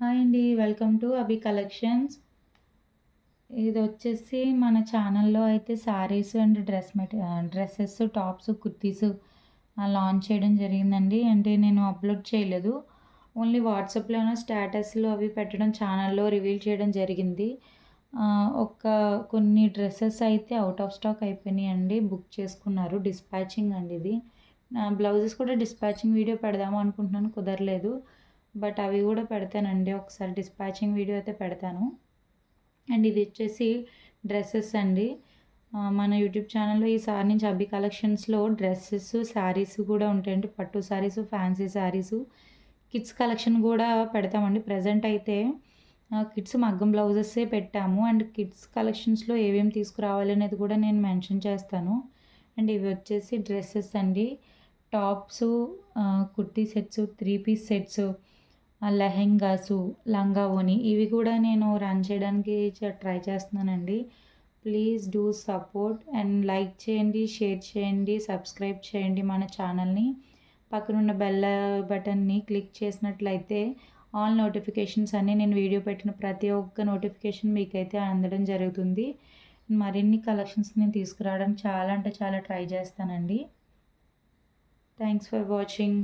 Hi అండి. Welcome to Abhi collections. ఇదొచ్చేసి మన ఛానల్‌లో అయితే saris and dresses, tops, kurtis launch చేయడం జరిగిందండి. అంటే నేను అప్‌లోడ్ చేయలేదు. ఓన్లీ వాట్సాప్‌లోనే స్టేటస్‌లు అవి పెట్టడం ఛానల్‌లో రివీల్ చేయడం జరిగింది. ఒక కొన్ని డ్రెసెస్ అయితే ఔట్ ఆఫ్ స్టాక్ అయిపోయినాయండి. బుక్ చేసుకున్నారు. డిస్పాచింగ్ అండి ఇది. బ్లౌజెస్ కూడా డిస్పాచింగ్ వీడియో పెడదాము అనుకుంటున్నాను, కుదరలేదు. బట్ అవి గూడా పెడతానండి. ఒకసారి డిస్పాచింగ్ వీడియో అయితే పెడతాను. అండ్ ఇది వచ్చేసి డ్రెసెస్ అండి. మన యూట్యూబ్ ఛానల్‌లో ఈసారి నుంచి అబ్బి కలెక్షన్స్‌లో డ్రెసెస్, శారీస్ కూడా ఉంటాయండి. పట్టు saris, fancy saris, kids collection గూడా పెడతామండి. ప్రెజెంట్ అయితే కిడ్స్ మగ్గం బ్లౌజెసే పెట్టాము. అండ్ కిడ్స్ కలెక్షన్స్‌లో ఏమేమి తీసుకురావాలి అనేది కూడా నేను మెన్షన్ చేస్తాను. అండ్ ఇవి వచ్చేసి డ్రెసెస్ అండి. Tops, kurti sets, 3 piece sets, lehengas, లంగా ఓణి ఇవి కూడా నేను రన్ చేయడానికి ట్రై చేస్తున్నానండి. Please do support and like చేయండి, షేర్ చేయండి, సబ్స్క్రైబ్ చేయండి మన ఛానల్‌ని. పక్కనున్న బెల్ బటన్‌ని క్లిక్ చేసినట్లయితే ఆల్ నోటిఫికేషన్స్ అన్నీ నేను వీడియో పెట్టిన ప్రతి ఒక్క నోటిఫికేషన్ మీకైతే అందడం జరుగుతుంది. మరిన్ని కలెక్షన్స్ నేను తీసుకురావడానికి చాలా అంటే చాలా ట్రై చేస్తానండి. Thanks for watching.